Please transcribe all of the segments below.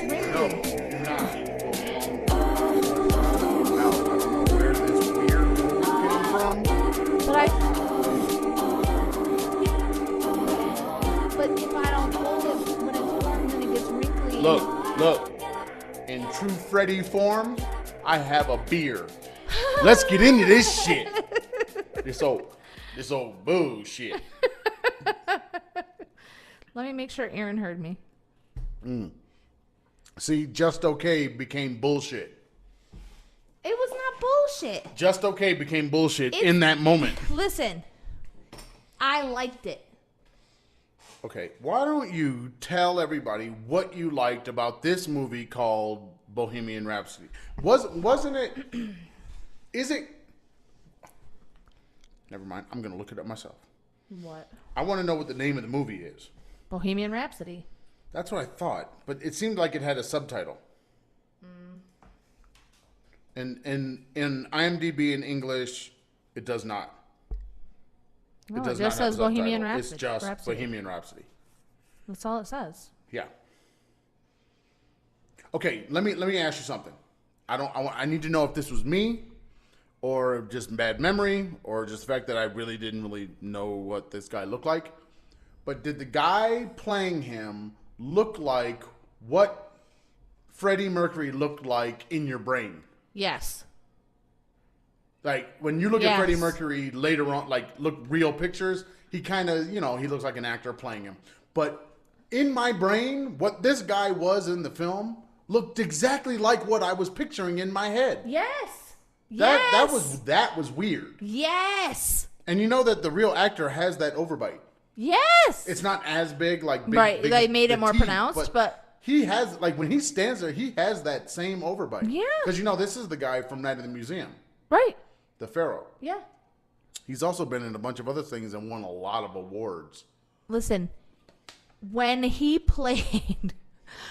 gets wrinkly. No, not. Now, I don't know where this weird came from. But if I don't hold it when it's warm, then it gets wrinkly. Look. In true Freddy form, I have a beer. Let's get into this shit. This old bullshit. Let me make sure Aaron heard me. See, just okay became bullshit. It was not bullshit. Just okay became bullshit in that moment. Listen, I liked it. Okay, why don't you tell everybody what you liked about this movie called Bohemian Rhapsody? Wasn't it? Is it? Never mind. I'm gonna look it up myself. What? I want to know what the name of the movie is. Bohemian Rhapsody. That's what I thought, but it seemed like it had a subtitle. And in IMDb in English, it does not. No, It does it not just have a says Bohemian subtitle. Rhapsody. It's just Bohemian Rhapsody. That's all it says. Yeah. Okay, let me ask you something. I need to know if this was me, or just bad memory, or just the fact that I really didn't know what this guy looked like. But did the guy playing him look like what Freddie Mercury looked like in your brain? Yes. Like, when you look at Freddie Mercury later on, like, look real pictures, he kind of, he looks like an actor playing him. But in my brain, what this guy was in the film looked exactly like what I was picturing in my head. Yes. That was weird. Yes. And you know that the real actor has that overbite. Yes. It's not as big, like big. Right, big they made it more teeth, pronounced, but he has, like, when he stands there, he has that same overbite. Yeah. Because this is the guy from Night in the Museum, right. the Pharaoh. Yeah. He's also been in a bunch of other things and won a lot of awards. Listen, when he played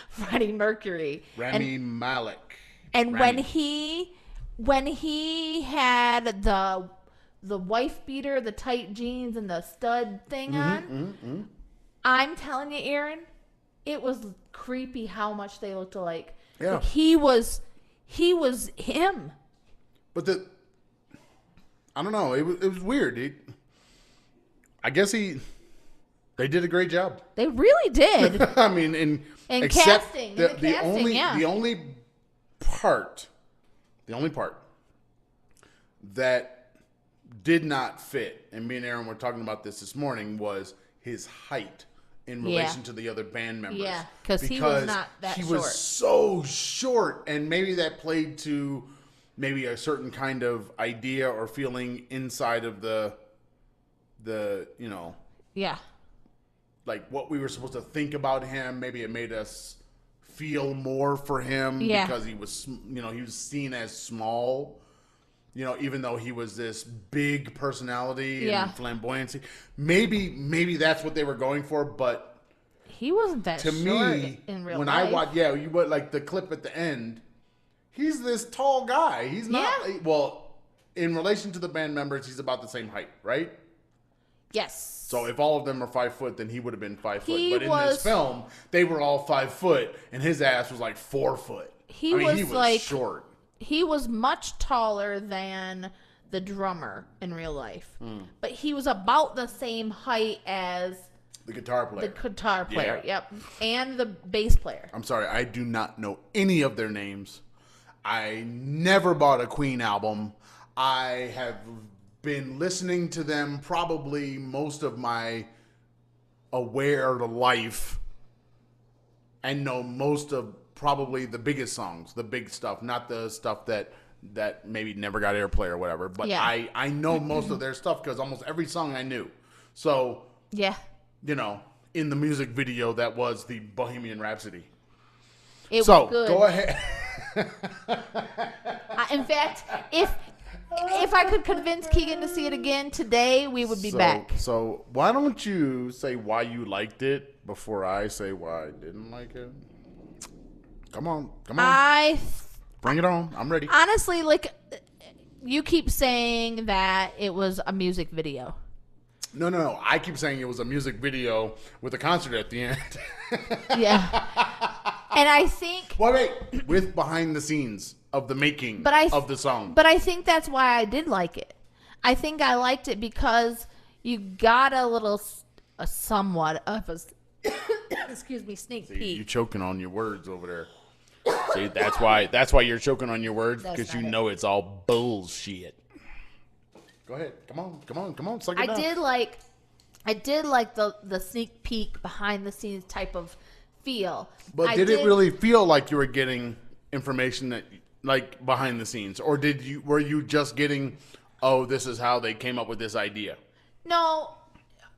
Freddie Mercury, Rami Malek, and Rami. when he had the wife beater, the tight jeans, and the stud thing on, I'm telling you, Aaron, it was creepy how much they looked alike. Yeah. Like he was him. But I don't know. It was weird. I guess they did a great job. They really did. I mean, in casting, the only part that did not fit, and me and Aaron were talking about this morning, was his height in relation to the other band members. Yeah, because he was not that he short. was so short, and maybe that played to maybe a certain kind of idea or feeling inside of the Yeah. like what we were supposed to think about him. Maybe it made us feel more for him because he was, he was seen as small, even though he was this big personality and flamboyancy. Maybe that's what they were going for, but he wasn't that to short me, in real when life. I watched, you would like the clip at the end. He's this tall guy. He's not well, in relation to the band members, he's about the same height, right? Yes. So if all of them are 5 foot, then he would have been 5 foot. But in this film, they were all 5 foot, and his ass was like 4 foot. He was like short. He was much taller than the drummer in real life, but he was about the same height as the guitar player. Yep, and the bass player. I'm sorry, I do not know any of their names. I never bought a Queen album. I have been listening to them probably most of my aware life, and know most of probably the biggest songs, the big stuff, not the stuff that maybe never got airplay or whatever. But I know most of their stuff because almost every song I knew. So in the music video that was the Bohemian Rhapsody. It was good. Go ahead. In fact, if I could convince Keegan to see it again today, we would be back. So why don't you say why you liked it before I say why I didn't like it? Come on. Bring it on. I'm ready. Honestly, like, you keep saying that it was a music video. No. I keep saying it was a music video with a concert at the end. Yeah. I think... Wait. With behind the scenes of the making of the song. But I think that's why I did like it. I think I liked it because you got a somewhat of a excuse me, sneak peek. You're choking on your words over there. See, that's why you're choking on your words, because you know it's all bullshit. Go ahead. Come on. Suck it down. I did like the sneak peek behind the scenes type of feel. But did it really feel like you were getting information that like behind the scenes, or were you just getting, oh, this is how they came up with this idea? No.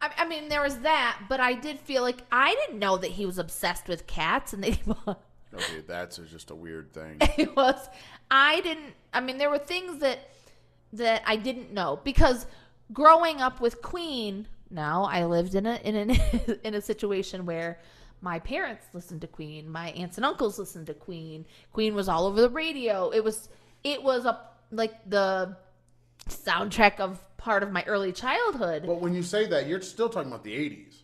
I mean, there was that, but I did feel like I didn't know that he was obsessed with cats, and okay, that's just a weird thing. It was. There were things that I didn't know, because growing up with Queen, now I lived in a situation where my parents listened to Queen, my aunts and uncles listened to Queen. Queen was all over the radio. It was like the soundtrack of part of my early childhood. But when you say that, you're still talking about the 80s.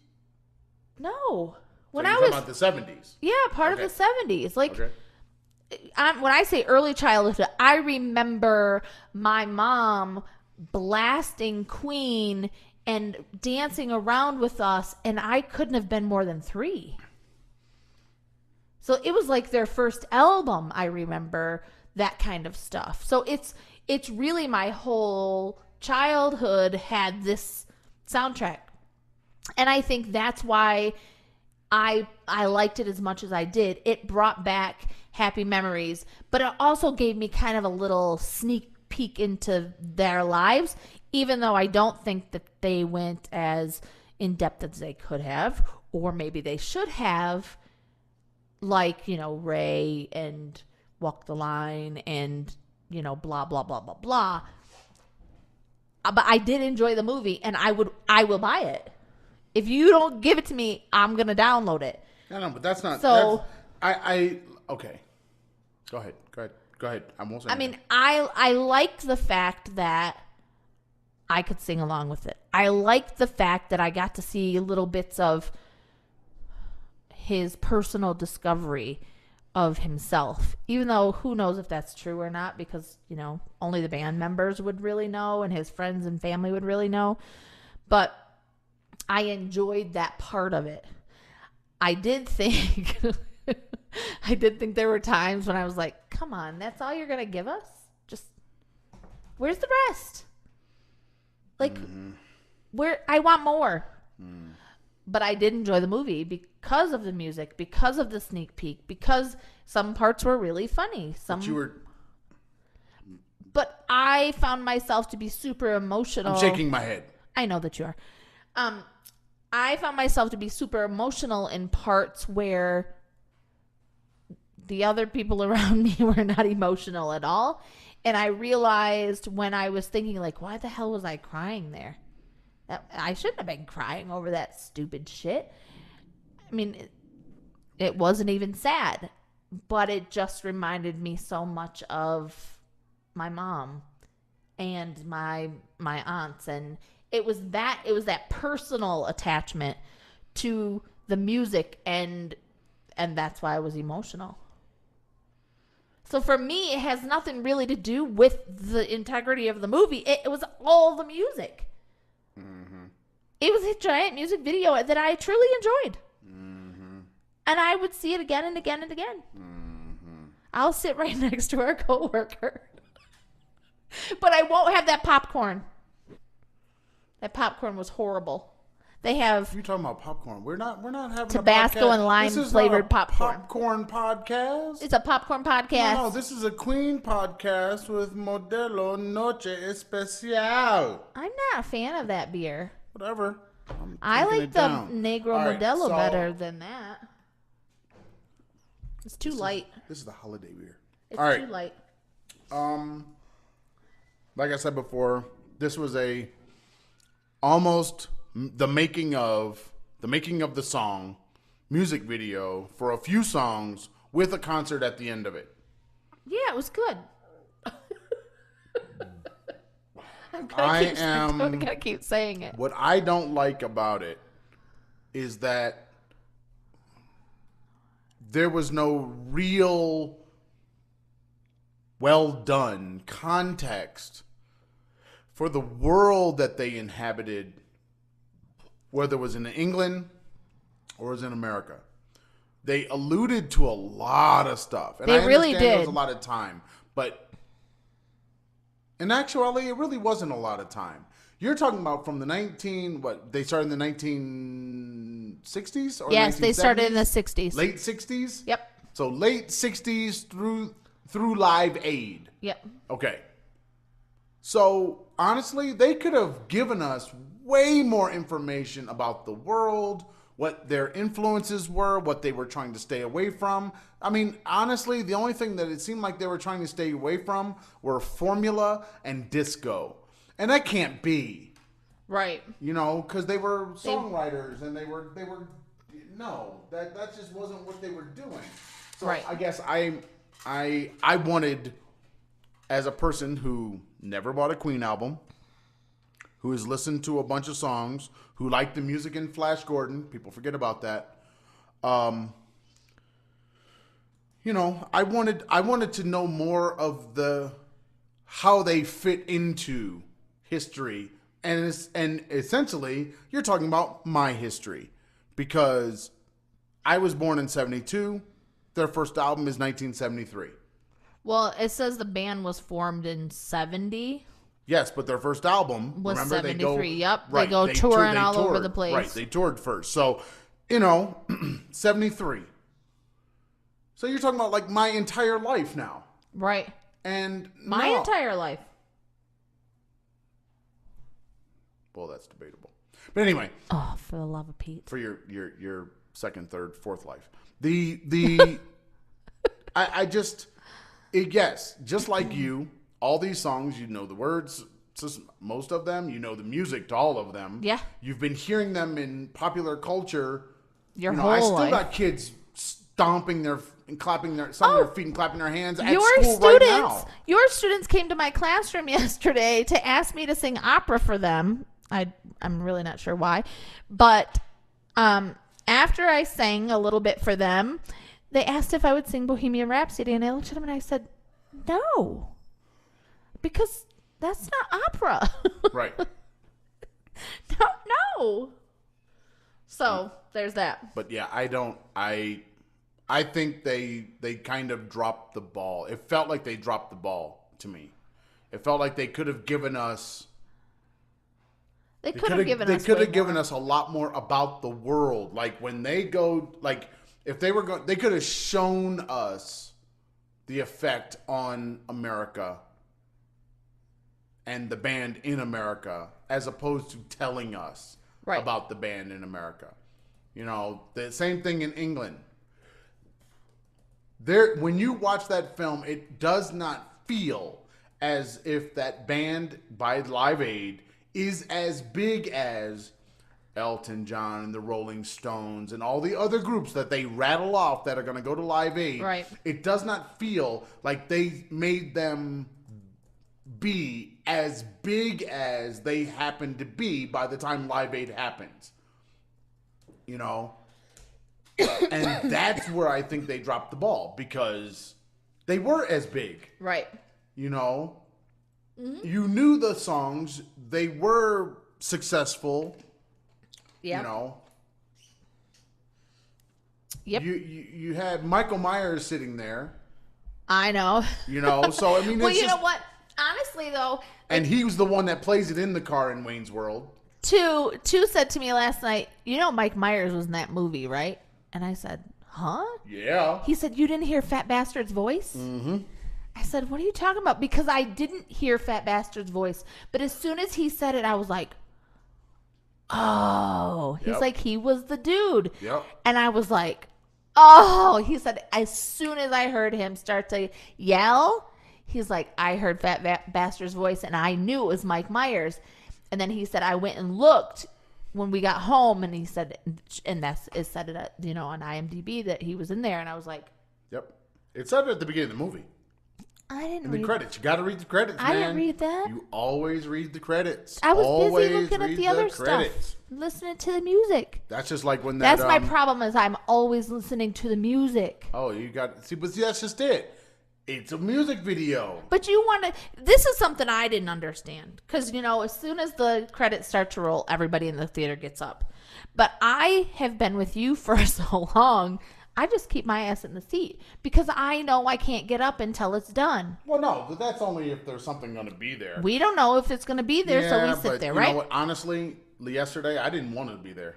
No. When so I was was talking about the 70s. Yeah, part of the 70s. Like, when I say early childhood, I remember my mom blasting Queen and dancing around with us, and I couldn't have been more than 3. So it was like their first album, I remember, that kind of stuff. So it's really my whole childhood had this soundtrack. And I think that's why I liked it as much as I did. It brought back happy memories, but it also gave me kind of a little sneak peek into their lives, even though I don't think that they went as in depth as they could have, or maybe they should have, like, Ray and Walk the Line and, blah, blah, blah, blah, blah. But I did enjoy the movie, and I will buy it. If you don't give it to me, I'm going to download it. No, but that's not... So... Okay. Go ahead. I won't say anything. I mean, I liked the fact that I could sing along with it. I liked the fact that I got to see little bits of his personal discovery of himself, even though who knows if that's true or not, because, only the band members would really know and his friends and family would really know. But I enjoyed that part of it. I did think there were times when I was like, come on, that's all you're going to give us? Just, where's the rest? Like, I want more. But I did enjoy the movie because of the music, because of the sneak peek, because some parts were really funny. But I found myself to be super emotional. I'm shaking my head. I know that you are. I found myself to be super emotional in parts where the other people around me were not emotional at all. And I realized when I was thinking, like, why the hell was I crying there? I shouldn't have been crying over that stupid shit. I mean, it wasn't even sad, but it just reminded me so much of my mom and my aunts, and it was that personal attachment to the music, and that's why I was emotional. So for me, it has nothing really to do with the integrity of the movie. It was all the music. It was a giant music video that I truly enjoyed. And I would see it again and again and again. I'll sit right next to our coworker. But I won't have that popcorn. That popcorn was horrible. They have... You're talking about popcorn. We're not having Tabasco and lime flavored popcorn. Popcorn podcast. It's a popcorn podcast. No, this is a Queen podcast with Modelo Noche Especial. I'm not a fan of that beer. Whatever. I like the Negro Modelo better than that. It's too light. This is the holiday beer. It's too light. Like I said before, this was almost the making of the song music video for a few songs with a concert at the end of it. Yeah, it was good. I'm gonna keep saying it. What I don't like about it is that there was no real well done context for the world that they inhabited, whether it was in England or it was in America. They alluded to a lot of stuff. And they really did. There was a lot of time. But in actuality, it really wasn't a lot of time. You're talking about from the they started in the 1960s? Or yes, they started in the 60s. Late 60s? Yep. So late 60s through Live Aid. Yep. Okay. So honestly, they could have given us way more information about the world, what their influences were, what they were trying to stay away from. I mean, honestly, the only thing that it seemed like they were trying to stay away from were formula and disco. And that can't be. Right. You know, because they were songwriters and they were no, that just wasn't what they were doing. So right. I guess I wanted, as a person who never bought a Queen album, who has listened to a bunch of songs, who liked the music in Flash Gordon, people forget about that. You know, I wanted to know more of how they fit into history, and essentially you're talking about my history, because I was born in 72. Their first album is 1973. Well, it says the band was formed in 70. Yes, but their first album was remember 73. Yep, right, they go touring all over the place. Right, they toured first. So, you know, 73. So you're talking about like my entire life now. Right. And my entire life. Well, that's debatable. But anyway. Oh, for the love of Pete. For your second, third, fourth life. Yes, just like you, all these songs, you know the words, most of them, you know the music to all of them. Yeah. You've been hearing them in popular culture. Your whole life. I still got kids stomping their and clapping their feet and clapping their hands at your school students, right now. Your students came to my classroom yesterday to ask me to sing opera for them. I'm really not sure why, but after I sang a little bit for them, they asked if I would sing Bohemian Rhapsody, and I looked at them and I said, no, because that's not opera. Right. No. So there's that. But yeah, I think they kind of dropped the ball. It felt like they dropped the ball to me. It felt like they could have given us. They could have given us a lot more about the world. Like when they go, like if they were going, they could have shown us the effect on America and the band in America, as opposed to telling us about the band in America. You know, the same thing in England. When you watch that film, it does not feel as if that band by Live Aid is as big as Elton John and the Rolling Stones and all the other groups that they rattle off that are going to go to Live Aid. Right. It does not feel like they made them be as big as they happen to be by the time Live Aid happens. You know? And that's where I think they dropped the ball, because they were as big. Right. You know? Mm-hmm. You knew the songs. They were successful. Yeah. You know? Yep. You had Michael Myers sitting there. I know. You know? So, I mean, well, you know what? Honestly, though. And he was the one that plays it in the car in Wayne's World. Two said to me last night, you know Mike Myers was in that movie, right? And I said, huh? Yeah. He said, you didn't hear Fat Bastard's voice? Mm-hmm. I said, what are you talking about? Because I didn't hear Fat Bastard's voice. But as soon as he said it, I was like, oh. He's like, he was the dude. Yep. And I was like, oh. He said, as soon as I heard him start to yell, he's like, I heard Fat Bastard's voice, and I knew it was Mike Myers. And then he said, I went and looked when we got home, and he said, and it said it, on IMDb that he was in there, and I was like, yep, it said it at the beginning of the movie. I didn't And the read credits. You got to read the credits, man. I didn't read that. You always read the credits. I was always busy looking at the other stuff, listening to the music. That's just like when that. That's my problem is I'm always listening to the music. Oh, but see, that's just it. It's a music video. But you want to. This is something I didn't understand because as soon as the credits start to roll, everybody in the theater gets up. But I have been with you for so long. I just keep my ass in the seat because I know I can't get up until it's done. Well, no, but that's only if there's something going to be there. We don't know if it's going to be there, so we sit there, right? You know what? Honestly, yesterday, I didn't want to be there.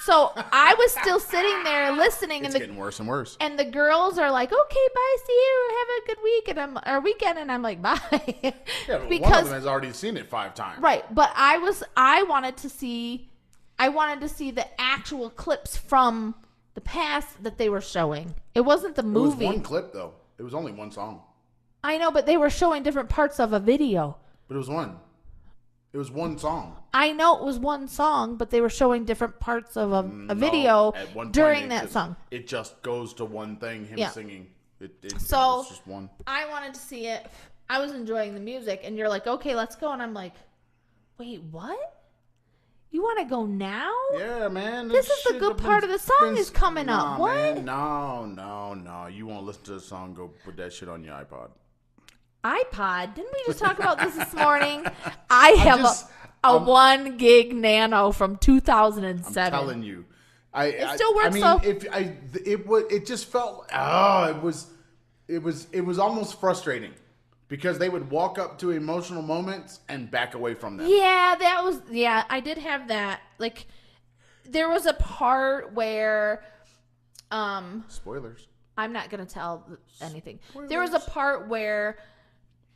So I was still sitting there listening. It's getting worse and worse. And the girls are like, okay, bye, see you, have a good week, weekend. And I'm like, bye. Yeah, but one of them has already seen it 5 times. Right, but I wanted to see the actual clips from the past that they were showing. It wasn't the movie. It was one clip, though. It was only one song. I know, but they were showing different parts of a video. But it was one. It was one song. I know it was one song, but they were showing different parts of a video during that song. It just goes to one thing, him singing. It's just one. I wanted to see it. I was enjoying the music, and you're like, okay, let's go. And I'm like, wait, what? You want to go now? Yeah, man. This is the good part of the song is coming up. What? Man, no. You won't listen to the song, go put that shit on your iPod. iPod? Didn't we just talk about this morning? I have a 1 gig nano from 2007. I'm telling you. It still works though. It just felt, it was almost frustrating. Because they would walk up to emotional moments and back away from them. Yeah, I did have that. Like, there was a part where, spoilers. I'm not going to tell anything. Spoilers. There was a part where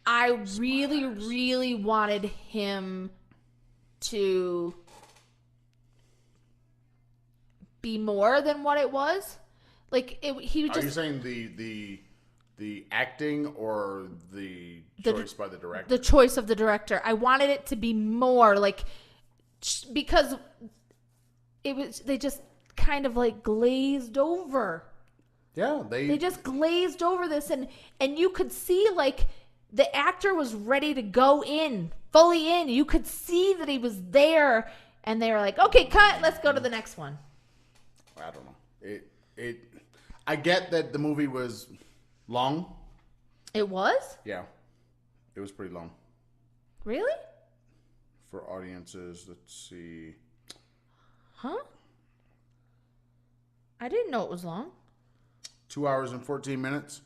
I really, really wanted him to be more than what it was. Like, he was just... Are you saying the acting or the choice by the director? The choice of the director. I wanted it to be more like, because they just kind of like glazed over. Yeah, they just glazed over this, and you could see like the actor was ready to go in, fully in. You could see that he was there, and they were like, okay, cut, let's go to the next one. I don't know. I get that the movie was long. It was? Yeah. It was pretty long. Really? For audiences, let's see. Huh? I didn't know it was long. 2 hours and 14 minutes.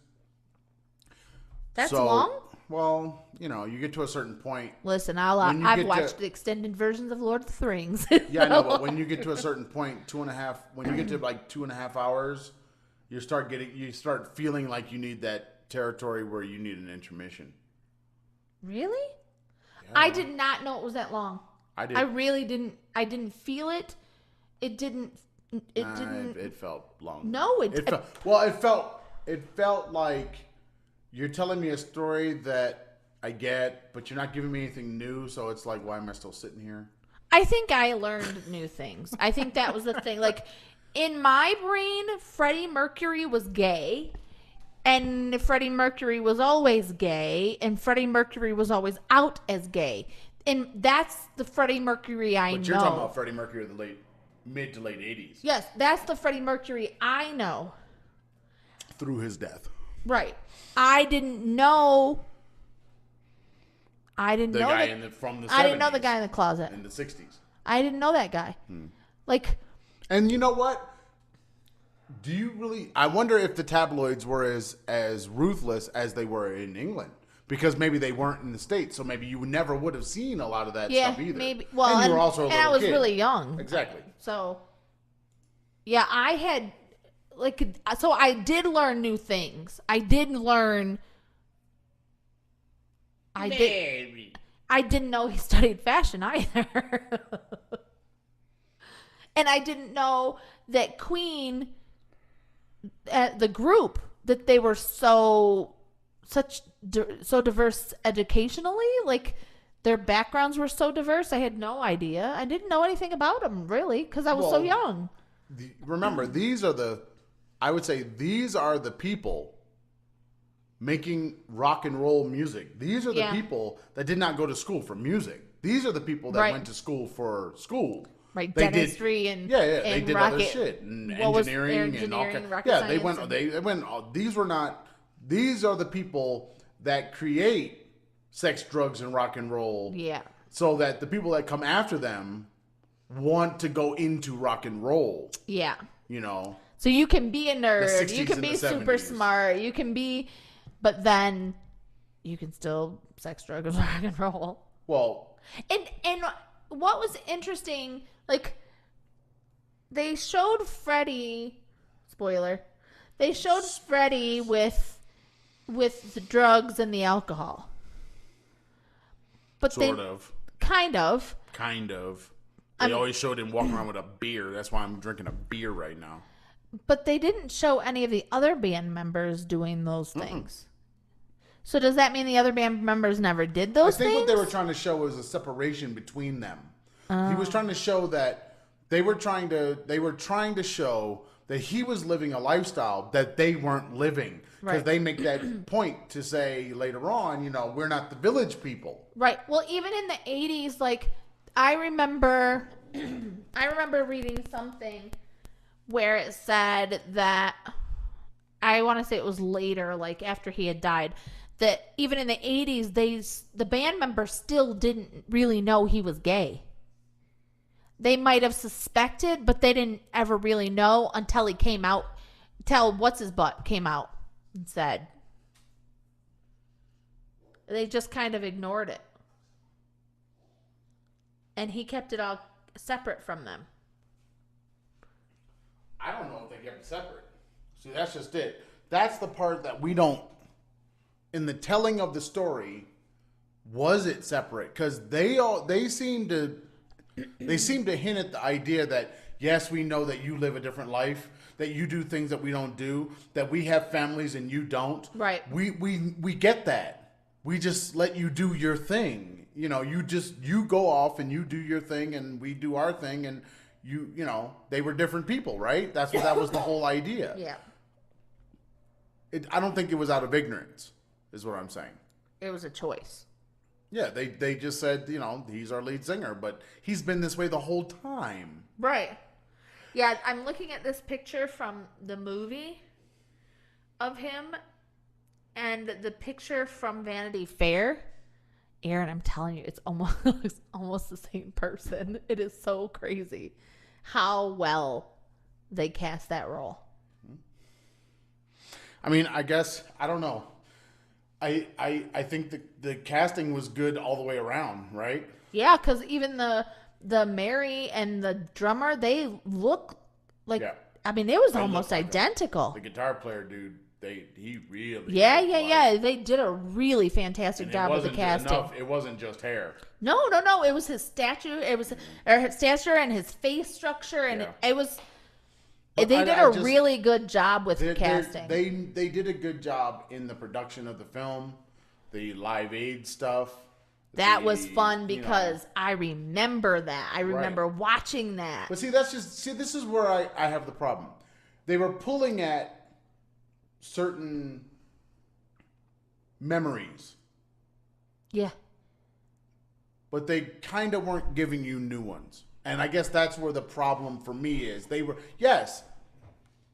That's long? Well, you get to a certain point. Listen, I've watched the extended versions of Lord of the Rings. Yeah, I know, but when you get to a certain point, when you get to like 2.5 hours, you start feeling like you need that territory where you need an intermission. Really? Yeah. I did not know it was that long. I did. I really didn't. I didn't feel it. It didn't. It felt long. No, it felt like you're telling me a story that I get, but you're not giving me anything new. So it's like, why am I still sitting here? I think I learned new things. I think that was the thing. Like, in my brain, Freddie Mercury was gay, and Freddie Mercury was always gay, and Freddie Mercury was always out as gay. And that's the Freddie Mercury I know. But you're talking about Freddie Mercury of the mid to late 80s. Yes, that's the Freddie Mercury I know. Through his death. Right. I didn't know. I didn't know the guy from the 70s. I didn't know the guy in the closet. In the 60s. I didn't know that guy. Like... And you know what? Do you really... I wonder if the tabloids were as ruthless as they were in England. Because maybe they weren't in the States. So maybe you never would have seen a lot of that stuff either. Maybe. Well, and you were also a little I was kid. really young. Exactly. So, yeah, I had... So I did learn new things. I did learn... I didn't know he studied fashion either. And I didn't know that Queen, the group, that they were so diverse educationally. Like, their backgrounds were so diverse. I had no idea. I didn't know anything about them, really, because I was so young. Remember, I would say these are the people making rock and roll music. These are the people that did not go to school for music. These are the people that went to school for school. Right, they dentistry did, and they did rocket, other shit and engineering and all kinds. Yeah, they went. They went. These were not. These are the people that create sex, drugs, and rock and roll. Yeah. So that the people that come after them want to go into rock and roll. Yeah. You know. So you can be a nerd. You can be super smart. You can be, but then you can still sex, drugs, and rock and roll. Well. And what was interesting, like, they showed Freddy, spoiler, they showed Freddy with the drugs and the alcohol. But sort of. Kind of. They always showed him walking around with a beer. That's why I'm drinking a beer right now. But they didn't show any of the other band members doing those things. So does that mean the other band members never did those things? I think what they were trying to show was a separation between them. He was trying to show that they were trying to show that he was living a lifestyle that they weren't living. Because they make that point to say later on, you know, we're not the village people. Right. Well, even in the 80s, like, I remember reading something where it said that, I want to say it was later, like after he had died, that even in the 80s, the band members still didn't really know he was gay. They might have suspected, but they didn't ever really know until he came out, What's-His-Butt came out and said. They just kind of ignored it. And he kept it all separate from them. I don't know if they kept it separate. See, that's just it. That's the part that we don't, in the telling of the story, was it separate? Because they seem to hint at the idea that, yes, we know that you live a different life, that you do things that we don't do, that we have families and you don't. Right. We get that. We just let you do your thing. You know, you go off and you do your thing and we do our thing, and you know, they were different people, right? That was the whole idea. Yeah. I don't think it was out of ignorance, is what I'm saying. It was a choice. Yeah, they just said, you know, he's our lead singer, but he's been this way the whole time. Right. Yeah, I'm looking at this picture from the movie of him and the picture from Vanity Fair. Aaron, I'm telling you, it's almost the same person. It is so crazy how well they cast that role. I mean, I guess, I don't know. I think the casting was good all the way around, right? Yeah, because even the Mary and the drummer, they look like, I mean, it was almost identical. The guitar player, dude, he really... Yeah. They did a really fantastic job with the casting. It wasn't just hair. No. It was his stature. It was his stature and his face structure, and it was... They did a really good job with casting. They did a good job in the production of the film, the Live Aid stuff. That was fun because I remember that. I remember watching that. But this is where I have the problem. They were pulling at certain memories. Yeah. But they kind of weren't giving you new ones. And I guess that's where the problem for me is. They were, yes,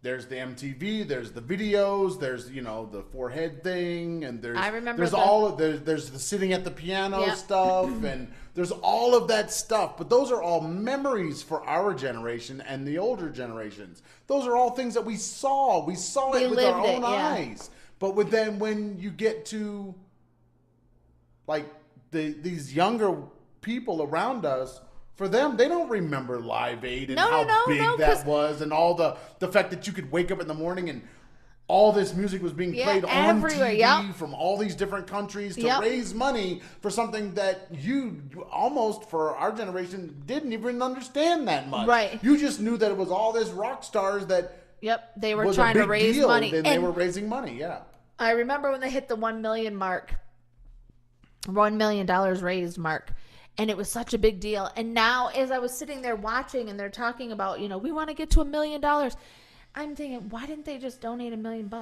there's the MTV, there's the videos, there's, you know, the forehead thing, and there's there's the sitting at the piano stuff, and there's all of that stuff. But those are all memories for our generation and the older generations. Those are all things that we saw. We saw it with our own eyes. But when you get to like these younger people around us, for them, they don't remember Live Aid and how big that was, and all the fact that you could wake up in the morning and all this music was being played on TV from all these different countries to raise money for something that you almost, for our generation, didn't even understand that much. Right. You just knew that it was all this rock stars that they were trying to raise money. And they were raising money, I remember when they hit the $1 million mark, $1 million raised mark. And it was such a big deal. And now, as I was sitting there watching, and they're talking about, you know, we want to get to $1 million. I'm thinking, why didn't they just donate $1 million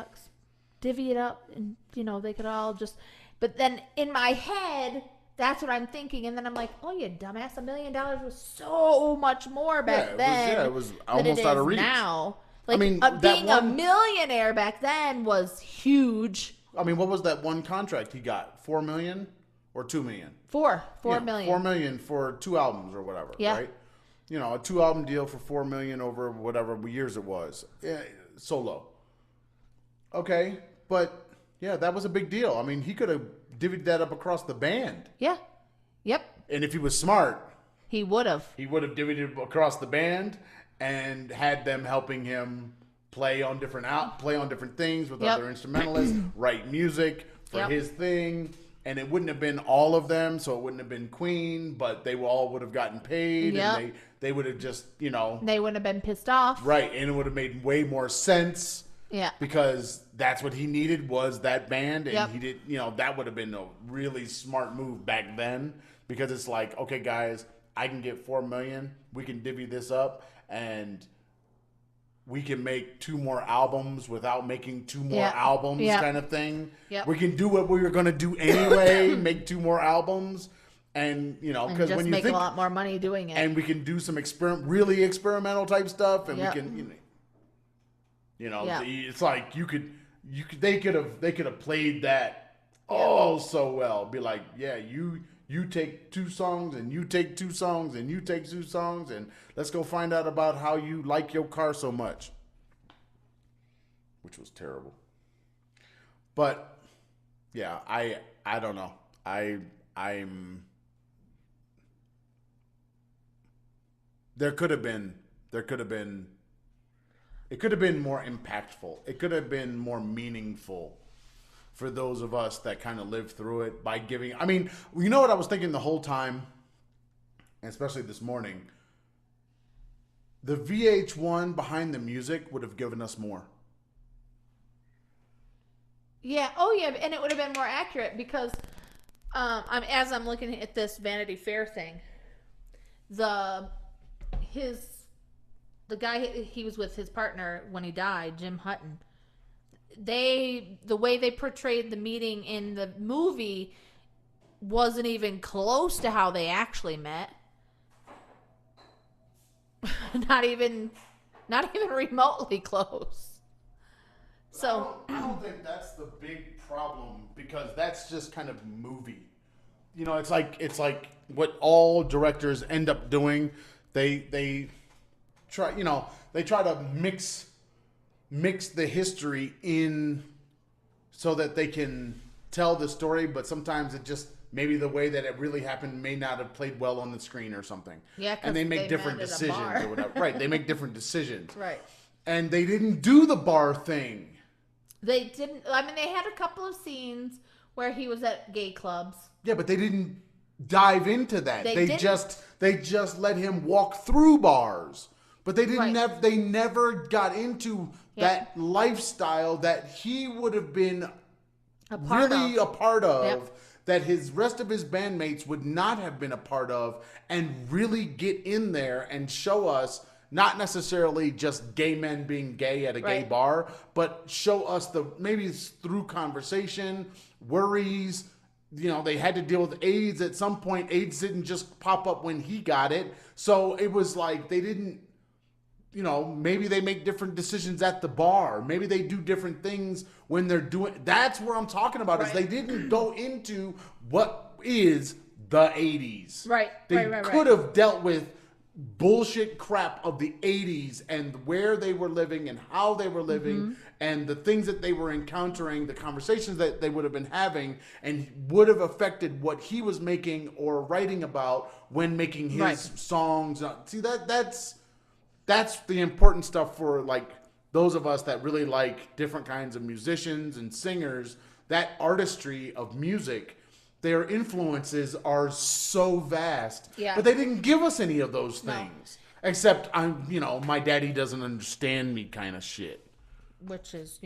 divvy it up, and they could all just. But then in my head, that's what I'm thinking, and then I'm like, oh, you dumbass, $1 million was so much more back then. It was almost out of reach now. Like, I mean, being a millionaire back then was huge. I mean, what was that one contract he got? $4 million or $2 million? $4 million. $4 million for 2 albums or whatever. Yeah. Right. A 2-album deal for $4 million over whatever years it was. Yeah, solo. Okay, but yeah, that was a big deal. I mean, he could have divvied that up across the band. Yeah. Yep. And if he was smart, he would have. He would have divvied it across the band and had them helping him play on different things with other instrumentalists, write music for his thing, and it wouldn't have been all of them, so it wouldn't have been Queen, but they all would have gotten paid, and they would have just, they wouldn't have been pissed off. Right, and it would have made way more sense. Yeah. Because that's what he needed was that band, and he did, that would have been a really smart move back then, because it's like, okay, guys, I can get $4 million, we can divvy this up, and we can make 2 more albums without making 2 more albums kind of thing. Yep. We can do what we were going to do anyway, make 2 more albums. And, because when you make a lot more money doing it. And we can do some really experimental type stuff. And we can, it's like they could have played that so well. Be like, yeah, you take 2 songs, and you take 2 songs, and you take 2 songs, and let's go find out about how you like your car so much. Which was terrible. But yeah, I don't know. It could have been more impactful. It could have been more meaningful for those of us that kind of lived through it by giving. I mean, you know what I was thinking the whole time, and especially this morning? The VH1 behind the music would have given us more. Yeah. Oh, yeah. And it would have been more accurate because as I'm looking at this Vanity Fair thing, the guy he was with, his partner when he died, Jim Hutton, the way they portrayed the meeting in the movie wasn't even close to how they actually met. Not even remotely close. So I don't think that's the big problem, because that's just kind of movie. It's like what all directors end up doing. They try to mix the history in so that they can tell the story, but sometimes it just maybe the way that it really happened may not have played well on the screen or something. Yeah, and they make different decisions or whatever. Right, they make different decisions. Right. And they didn't do the bar thing. They didn't. I mean, they had a couple of scenes where he was at gay clubs. Yeah, but they didn't dive into that. They just let him walk through bars. But they didn't they never got into that lifestyle that he would have been a part of, that his rest of his bandmates would not have been a part of, and really get in there and show us not necessarily just gay men being gay at a gay bar, but show us maybe through conversation, worries. They had to deal with AIDS at some point. AIDS didn't just pop up when he got it. So it was like they didn't, maybe they make different decisions at the bar. Maybe they do different things when they're doing. That's what I'm talking about, is they didn't go into what is the 80s. Right. They could have dealt with bullshit crap of the 80s and where they were living and how they were living and the things that they were encountering, the conversations that they would have been having, and would have affected what he was making or writing about when making his songs. See, that's the important stuff for like those of us that really like different kinds of musicians and singers. That artistry of music, their influences are so vast. Yeah. But they didn't give us any of those things. No. Except my daddy doesn't understand me kind of shit. Which is,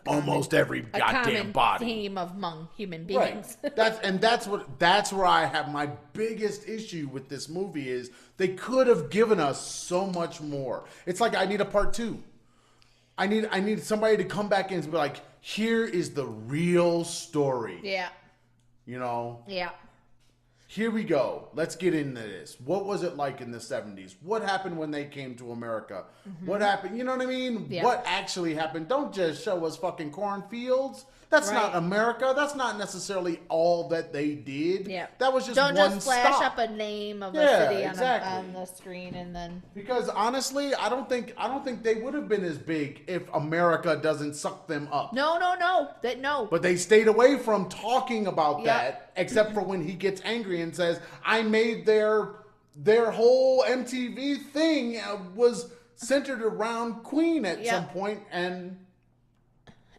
almost every goddamn body. Theme among human beings. Right. That's where I have my biggest issue with this movie is they could have given us so much more. It's like I need a part 2. I need somebody to come back in and be like, here is the real story. Yeah. You know? Yeah. Here we go. Let's get into this. What was it like in the 70s? What happened when they came to America? Mm-hmm. What happened? You know what I mean? Yeah. What actually happened? Don't just show us fucking cornfields. That's not America. That's not necessarily all that they did. Yeah. That was just Don't just flash up a name of a city on the screen and then. Because honestly, I don't think they would have been as big if America doesn't suck them up. No. No. But they stayed away from talking about that, except for when he gets angry and says, "I made their whole MTV thing was centered around Queen at some point,"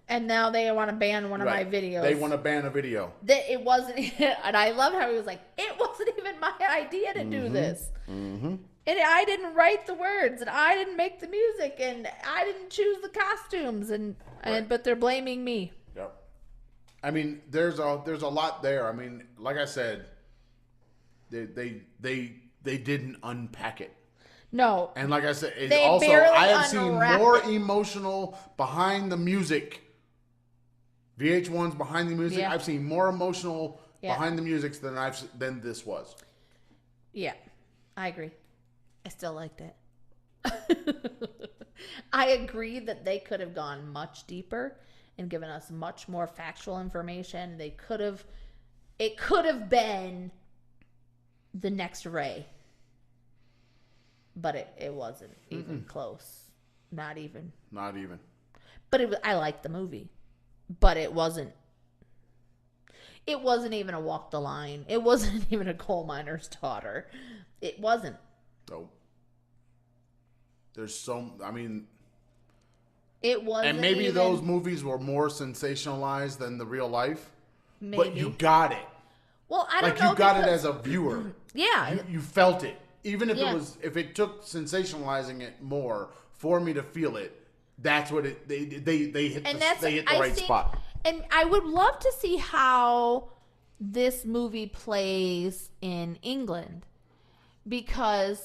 and now they want to ban one of my videos. They want to ban a video. It wasn't, and I love how he was like, "It wasn't even my idea to do this." Mm-hmm. And I didn't write the words, and I didn't make the music, and I didn't choose the costumes, but they're blaming me. Yep. I mean, there's a lot there. I mean, like I said, they didn't unpack it. No. And like I said, I have seen more emotional behind the music. VH1's behind the music. Yeah. I've seen more emotional behind the music than this was. Yeah, I agree. I still liked it. I agree that they could have gone much deeper and given us much more factual information. It could have been the next Ray. But it wasn't even close. Not even. But I liked the movie. But it wasn't even a walk the line. It wasn't even a coal miner's daughter. It wasn't. Nope. It wasn't. And maybe those movies were more sensationalized than the real life. Maybe. But you got it. Well, I don't know. You got it as a viewer. Yeah. You felt it. Even if it took sensationalizing it more for me to feel it, that's what they hit the right spot. And I would love to see how this movie plays in England, because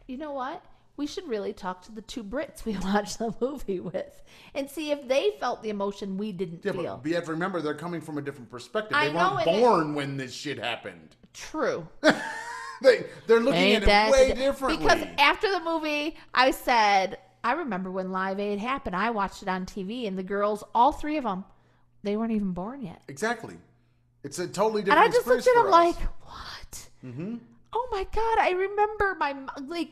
you know what? We should really talk to the two Brits we watched the movie with and see if they felt the emotion we didn't feel. But you have to remember, they're coming from a different perspective. They weren't born when this shit happened. True. They're looking at it way differently. Because after the movie, I said, I remember when Live Aid happened. I watched it on TV, and the girls, all three of them, they weren't even born yet. Exactly. It's a totally different experience. And I just looked at them like, what? Mm-hmm. Oh my God, I remember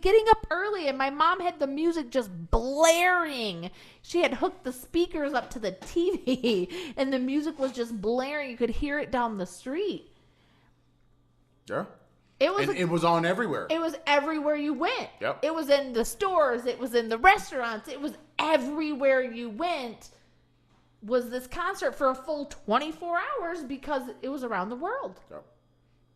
getting up early, and my mom had the music just blaring. She had hooked the speakers up to the TV, and the music was just blaring. You could hear it down the street. Yeah. It was on everywhere. It was everywhere you went. Yep. It was in the stores. It was in the restaurants. It was everywhere you went. Was this concert for a full 24 hours because it was around the world. Yep.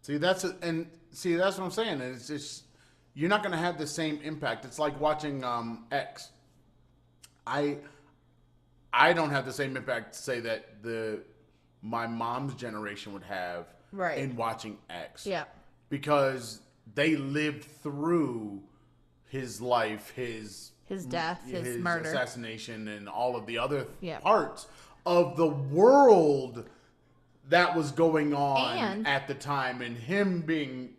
See, that's what I'm saying. It's just, you're not going to have the same impact. It's like watching X. I don't have the same impact, say, that my mom's generation would have in watching X. Yeah. Because they lived through his life, his death, his murder, assassination, and all of the other parts of the world that was going on at the time. And him being,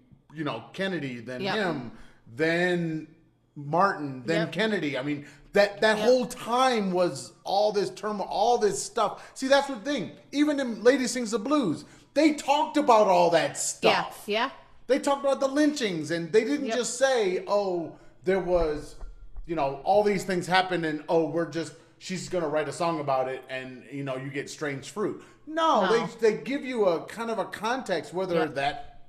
Kennedy, then him, then Martin, then Kennedy. I mean, that whole time was all this turmoil, all this stuff. See, that's the thing. Even in Lady Sings the Blues, they talked about all that stuff. Yeah. They talked about the lynchings, and they didn't just say, there was, all these things happened, and she's going to write a song about it, and, you get strange fruit. No. They give you a kind of a context, whether that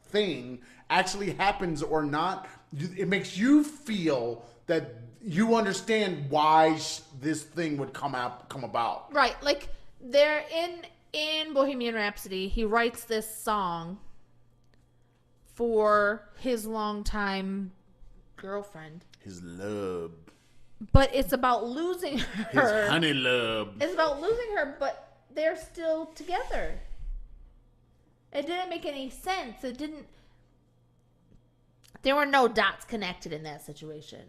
thing actually happens or not. It makes you feel that you understand why this thing would come about. Right. Like, they're in Bohemian Rhapsody, he writes this song for his longtime girlfriend. His love. But it's about losing her. His honey love. It's about losing her, but they're still together. It didn't make any sense. There were no dots connected in that situation.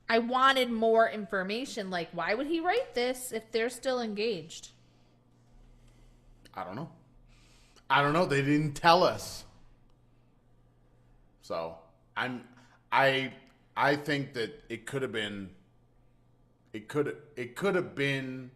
I wanted more information. Like, why would he write this if they're still engaged? I don't know. They didn't tell us. So I think that it could have been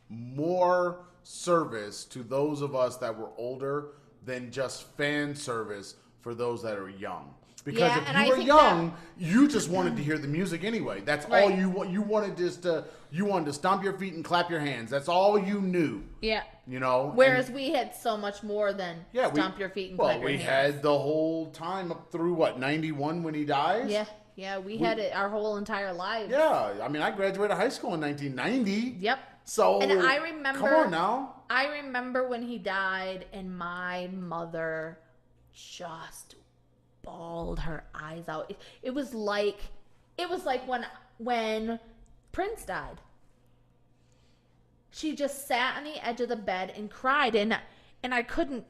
more service to those of us that were older than just fan service for those that are young. Because if you were young, you just wanted to hear the music anyway. That's all you want. You wanted to stomp your feet and clap your hands. That's all you knew. Yeah. You know. Whereas we had so much more than stomp your feet and clap your hands. Well, we had the whole time up through 91 when he dies. Yeah. Yeah, we had it our whole entire lives. Yeah, I mean, I graduated high school in 1990. Yep. So, and I remember. Come on now. I remember when he died, and my mother just bawled her eyes out. It was like when Prince died. She just sat on the edge of the bed and cried, and I couldn't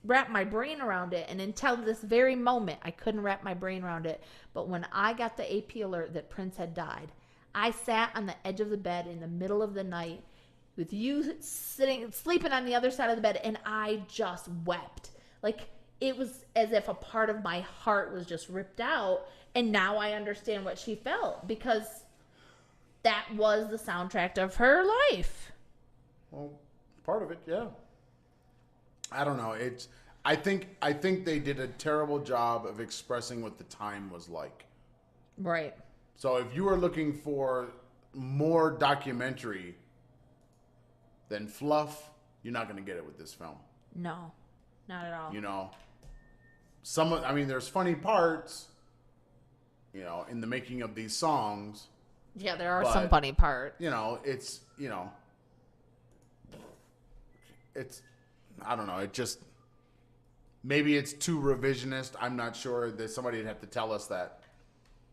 wrap my brain around it. And until this very moment, I couldn't wrap my brain around it. But when I got the AP alert that Prince had died, I sat on the edge of the bed in the middle of the night with you sleeping on the other side of the bed, and I just wept. Like, it was as if a part of my heart was just ripped out. And now I understand what she felt, because that was the soundtrack of her life. Well, part of it, yeah. I don't know. I think they did a terrible job of expressing what the time was like. Right. So if you are looking for more documentary than fluff, you're not going to get it with this film. No, not at all. You know, there's funny parts, you know, in the making of these songs. Yeah, there are some funny parts. You know, I don't know. It just, maybe it's too revisionist. I'm not sure. That somebody would have to tell us that.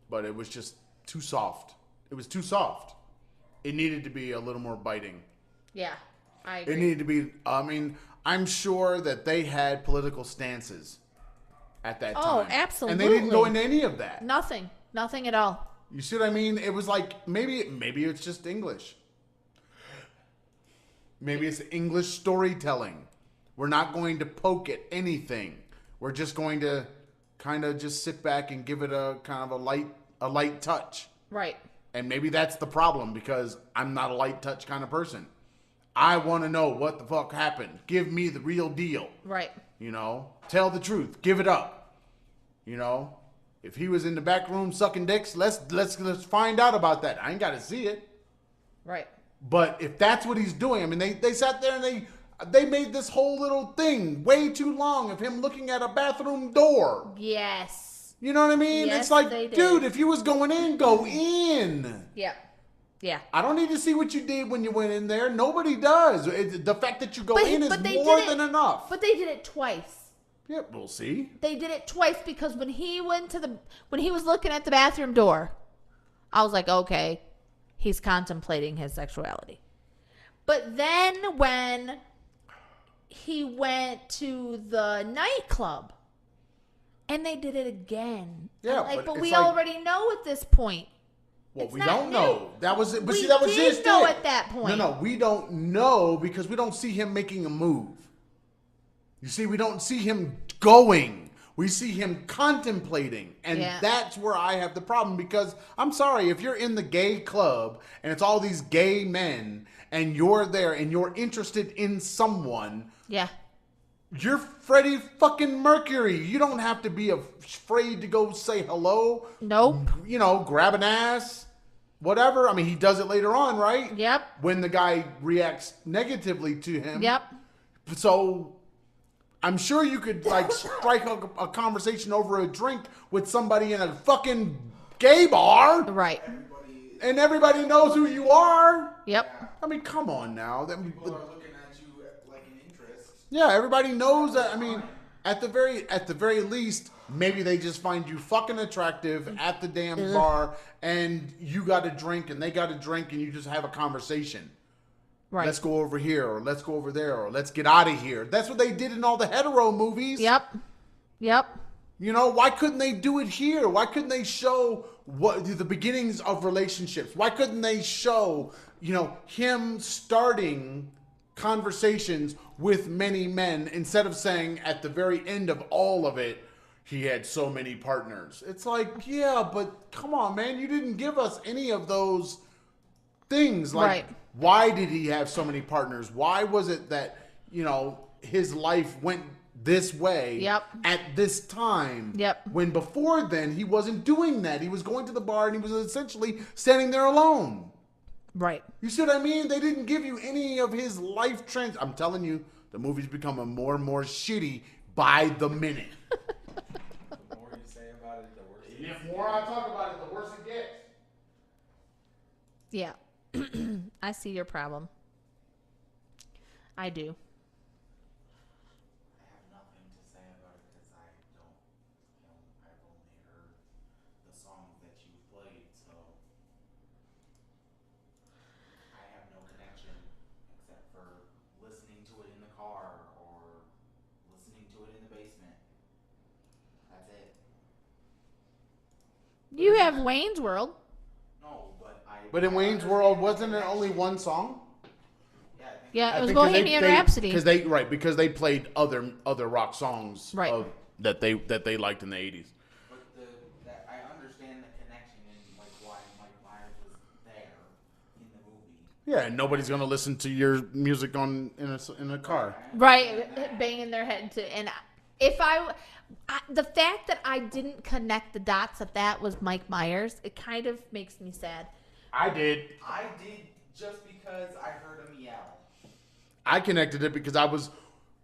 But it was just too soft. It was too soft. It needed to be a little more biting. Yeah, I agree. It needed to be, I'm sure that they had political stances at that time. Oh, absolutely. And they didn't go into any of that. Nothing at all. You see what I mean? It was like, maybe it's just English. Maybe it's English storytelling. We're not going to poke at anything. We're just going to kind of just sit back and give it a kind of a light touch. Right. And maybe that's the problem, because I'm not a light touch kind of person. I want to know what the fuck happened. Give me the real deal. Right. You know, tell the truth. Give it up. You know, if he was in the back room sucking dicks, let's find out about that. I ain't got to see it. Right. But if that's what he's doing, I mean, they sat there and they made this whole little thing way too long of him looking at a bathroom door. Yes. You know what I mean? Yes, it's like, they did. dude, if you was going in, go in. Yeah. Yeah. I don't need to see what you did when you went in there. Nobody does. The fact that you go in is more than enough. But they did it twice. Yeah, we'll see. They did it twice, because when he was looking at the bathroom door, I was like, okay, he's contemplating his sexuality. But then when he went to the nightclub, and they did it again. Yeah, but we already know at this point. Well, we don't know. That was it. But we that was his did know thing. at that point. No, we don't know, because we don't see him making a move. You see, we don't see him going. We see him contemplating. And that's where I have the problem, because I'm sorry, if you're in the gay club and it's all these gay men and you're there and you're interested in someone. Yeah. You're Freddie fucking Mercury. You don't have to be afraid to go say hello. Nope. You know, grab an ass, whatever. I mean, he does it later on, right? Yep. When the guy reacts negatively to him. Yep. So I'm sure you could like strike a conversation over a drink with somebody in a fucking gay bar. Right. And everybody knows who you are. Yep. I mean, come on now. People are looking at you like an interest. Yeah, everybody knows that. I mean, at the very least, maybe they just find you fucking attractive at the damn bar, and you got a drink and they got a drink, and you just have a conversation. Right. Let's go over here, or let's go over there, or let's get out of here. That's what they did in all the hetero movies. Yep. You know, why couldn't they do it here? Why couldn't they show what the beginnings of relationships? Why couldn't they show, him starting conversations with many men instead of saying at the very end of all of it, he had so many partners. It's like, yeah, but come on, man. You didn't give us any of those things. Like, Right. why did he have so many partners? Why was it that, his life went this way Yep. at this time? Yep. When before then, he wasn't doing that. He was going to the bar and he was essentially standing there alone. Right. You see what I mean? They didn't give you any of his life trends. I'm telling you, the movie's becoming more and more shitty by the minute. The more you say about it, the worse it And is. the more I talk about it, the worse it gets. Yeah. I see your problem. I do. I have nothing to say about it because I don't, I've only heard the songs that you've played, so I have no connection except for listening to it in the car or listening to it in the basement. That's it. You have Wayne's World. No, but But in Wayne's World, wasn't it only one song? Yeah, I think Yeah, it was Because Bohemian Rhapsody. Because they played other rock songs Right. that they liked in the 80s. But that I understand the connection and like why Mike Myers was there in the movie. Yeah, and nobody's gonna listen to your music in a car. Right, banging their head to, and if the fact that I didn't connect the dots that was Mike Myers, it kind of makes me sad. I did. I did just because I heard him yell. I connected it because I was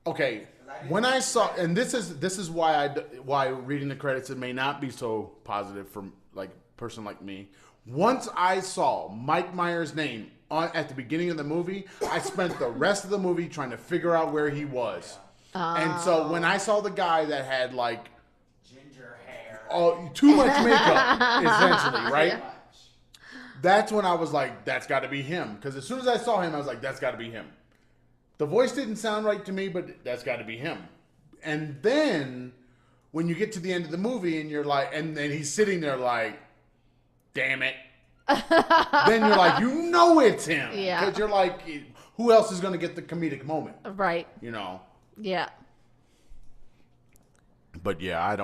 okay. When I saw, and this is why reading the credits, it may not be so positive for like a person like me. Once I saw Mike Myers' name at the beginning of the movie, I spent the rest of the movie trying to figure out where he was. And so when I saw the guy that had like Ginger hair. too much makeup, essentially, right? Much. That's when I was like, that's got to be him. Because as soon as I saw him, I was like, that's got to be him. The voice didn't sound right to me, but that's got to be him. And then when you get to the end of the movie and you're like, and then he's sitting there like, damn it. Then you're like, it's him. Yeah. Because you're like, who else is going to get the comedic moment? Right. Yeah. But yeah,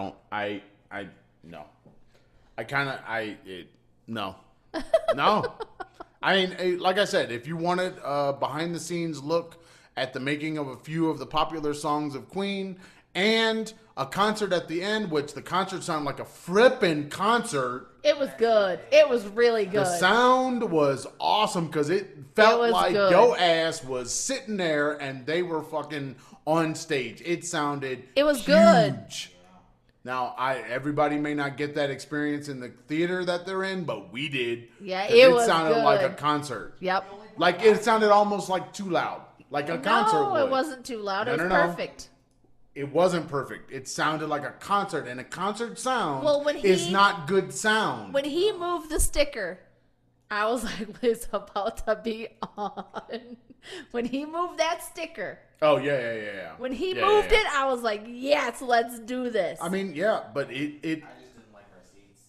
no. No. I mean, like I said, if you wanted a behind the scenes look at the making of a few of the popular songs of Queen and a concert at the end, which the concert sounded like a frippin' concert. It was good. It was really good. The sound was awesome because it felt was like good. Yo Ass was sitting there and they were fucking on stage. It sounded It was huge. good. Now, everybody may not get that experience in the theater that they're in, but we did. Yeah, 'Cause it was sounded good. like a concert. Yep. Like it sounded almost like too loud, like a concert No, would. it wasn't too loud. No, It was no, no. perfect. It wasn't perfect. It sounded like a concert, and a concert sound Well, when is he- not good sound. When he moved the sticker, I was like, it's about to be on. When he moved that sticker, Oh yeah. when he Yeah, moved yeah. it, I was like, yes, let's do this. I mean, yeah, but it I just didn't like our seats.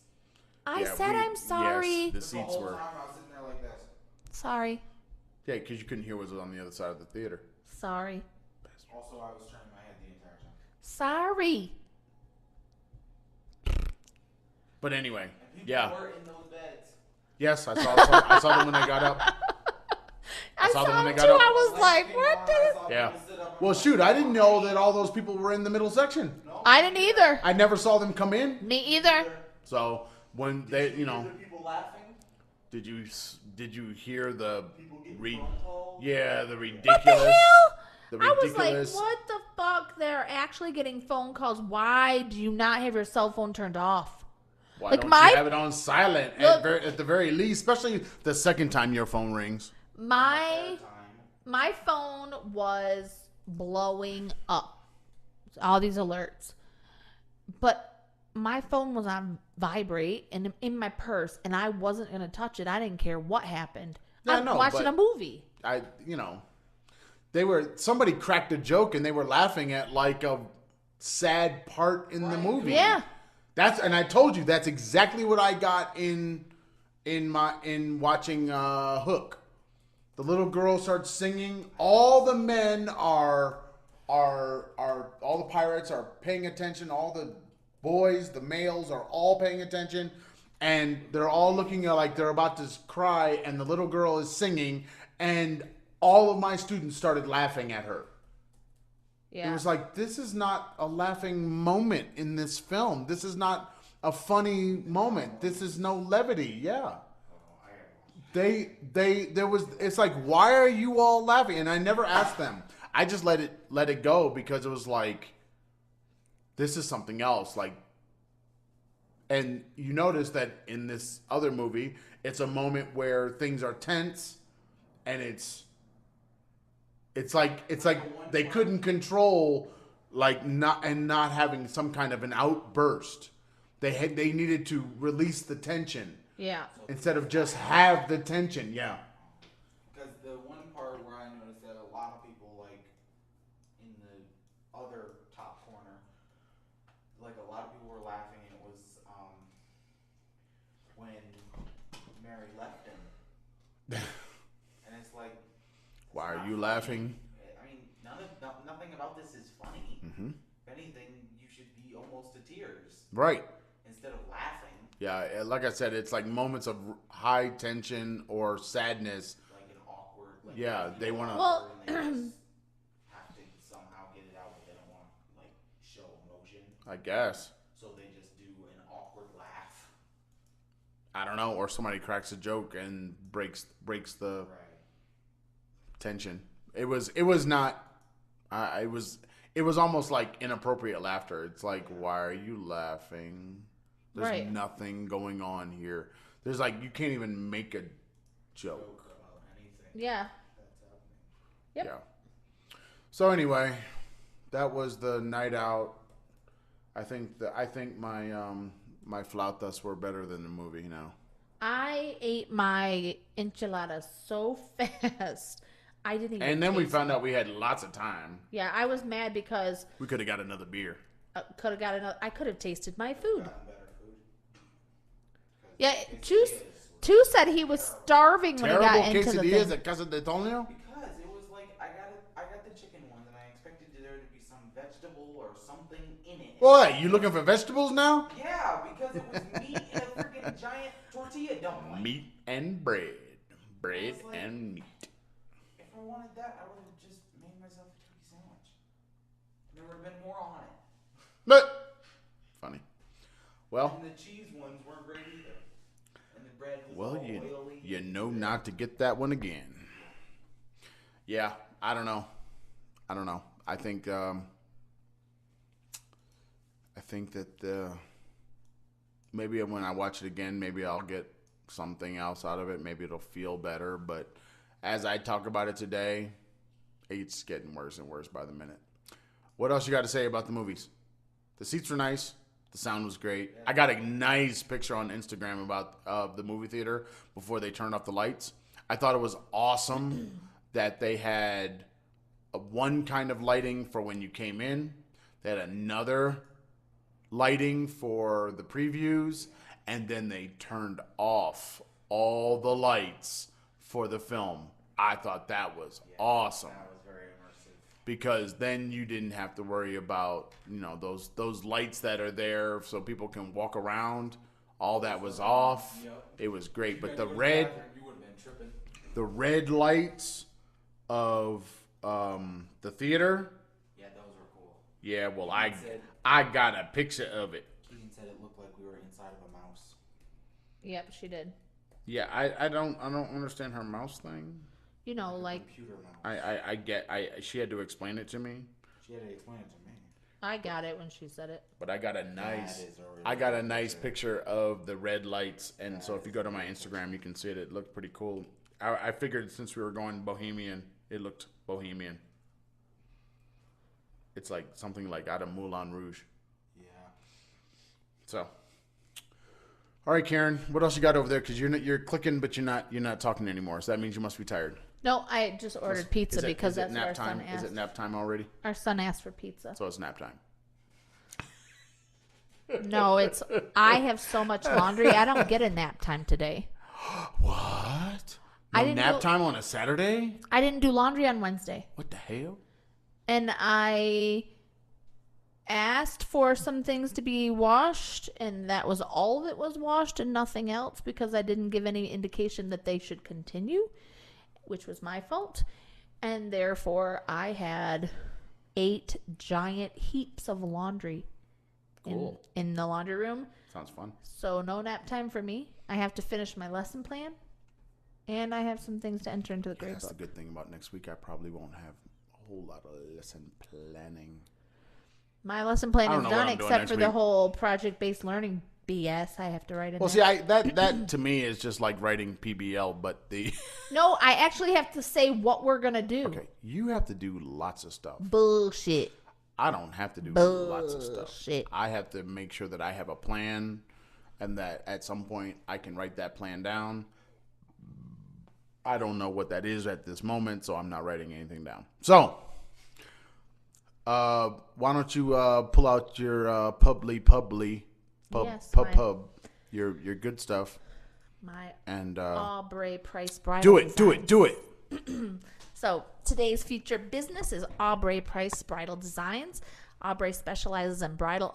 I yeah, said, I'm sorry. Yes, the The seats whole were. time I was sitting there like this. Sorry. Yeah, because you couldn't hear what was on the other side of the theater. Sorry. Also, I was turning my head the entire time. Sorry. But anyway, And people yeah. were in those beds. Yes, I saw them when they got up. I saw saw them when him they too. got up. I was like, what the? Yeah. Well, shoot, I didn't know that all those people were in the middle section. I didn't either. I never saw them come in. Me either. So when they, The people laughing. did you hear the People getting re- phone calls. yeah, the ridiculous What the hell? the I was ridiculous like, what the fuck? They're actually getting phone calls. Why do you not have your cell phone turned off? Why like don't my- you have it on silent Look- at the very least, especially the second time your phone rings? My Time. phone was blowing up. All these alerts. But my phone was on vibrate and in my purse, and I wasn't going to touch it. I didn't care what happened. Yeah, I'm no, watching but- a movie. Somebody cracked a joke and they were laughing at like sad part in the movie. Yeah. And I told you that's exactly what I got in watching Hook. The little girl starts singing. All the men are all the pirates are paying attention. All the boys, the males are all paying attention, and they're all looking like they're about to cry. And the little girl is singing, and all of my students started laughing at her. Yeah. It was like, this is not a laughing moment in this film. This is not a funny moment. This is no levity. Yeah. It's like, why are you all laughing? And I never asked them. I just let it go because it was like, this is something else. Like, and you notice that in this other movie, it's a moment where things are tense, and it's like they couldn't control not having some kind of an outburst. They needed to release the tension. Yeah. Instead of just have the tension. Yeah. Because the one part where I noticed that a lot of people, like, in the other top corner, like, a lot of people were laughing, and it was when Mary left him. And it's like, Why are you laughing? I mean, nothing about this is funny. Mm-hmm. If anything, you should be almost to tears. Right. Instead of laughing. Yeah, like I said, it's like moments of high tension or sadness. Like an awkward. Like, yeah, they want to. Well, they just have to somehow get it out, but they don't want to like show emotion. I guess. So they just do an awkward laugh. I don't know, or somebody cracks a joke and breaks the tension. It was not. It was almost like inappropriate laughter. It's like, why are you laughing? There's nothing going on here. There's like, you can't even make a joke about anything. Yeah. That's happening. Yep. Yeah. So anyway, that was the night out. I think my flautas were better than the movie now. I ate my enchiladas so fast. I didn't even And then we taste found them. out we had lots of time. Yeah, I was mad because We could have got another beer. I could have tasted my food. Gotten better food. Yeah, Two said he was starving when he Terrible got into the quesadillas thing. at Casa de Tonio? Because it was like I got the chicken one, and I expected there to be some vegetable or something in it. What, you looking for vegetables now? Yeah, because it was meat in a freaking giant tortilla dumpling. Meat and bread. Bread It's like- and meat. If I wanted that, I would have just made myself a turkey sandwich. There would have been more on it. But funny. Well, And the cheese ones weren't great either. And the bread was well, all oily. you know not to get that one again. Yeah, I don't know. I think that maybe when I watch it again, maybe I'll get something else out of it. Maybe it'll feel better. But as I talk about it today, it's getting worse and worse by the minute. What else you got to say about the movies? The seats were nice. The sound was great. I got a nice picture on Instagram about the movie theater before they turned off the lights. I thought it was awesome that they had one kind of lighting for when you came in. They had another lighting for the previews, and then they turned off all the lights for the film. I thought that was awesome. That was very immersive. Because then you didn't have to worry about, those lights that are there so people can walk around. All that was off. Yep. It was great. But You the went to red bathroom, you would have been tripping. the red lights of the theater, Yeah, those were cool. yeah, well, said- I got a picture of it. Keaton said it looked like we were inside of a mouse. Yep, she did. Yeah, I don't understand her mouse thing. You know, like Computer mouse. She had to explain it to me, She had to explain it to me. I got it when she said it. but I got a nice picture of the red lights, and so if you go to my Instagram, you can see it. It looked pretty cool. I figured since we were going Bohemian, it looked Bohemian. It's like something like out of Moulin Rouge. Yeah. So, all right, Karen, what else you got over there? Because you're clicking, but you're not talking anymore. So that means you must be tired. No, I just ordered pizza because is it that's what nap our time? son asked. Is it nap time already? Our son asked for pizza. So it's nap time. No, I have so much laundry. I don't get a nap time today. What? I No didn't nap do- time on a Saturday? I didn't do laundry on Wednesday. What the hell? And I asked for some things to be washed, and that was all that was washed and nothing else because I didn't give any indication that they should continue, which was my fault. And therefore, I had 8 giant heaps of laundry Cool. in the laundry room. Sounds fun. So no nap time for me. I have to finish my lesson plan, and I have some things to enter into the grade That's the book. good thing about next week. I probably won't have a whole lot of lesson planning. My lesson plan I don't is know what done I'm doing except next for the week. whole project-based learning BS I have to write in Well, there. see, that to me is just like writing PBL, but the No, I actually have to say what we're going to do. okay, you have to do lots of stuff. Bullshit. I don't have to do lots of stuff. Bullshit. I have to make sure that I have a plan, and that at some point I can write that plan down. I don't know what that is at this moment, so I'm not writing anything down. So, why don't you pull out your Yes, pub, your good stuff, My and Aubrey Price Bridal do it. So today's featured business is Aubrey Price Bridal Designs. Aubrey specializes in bridal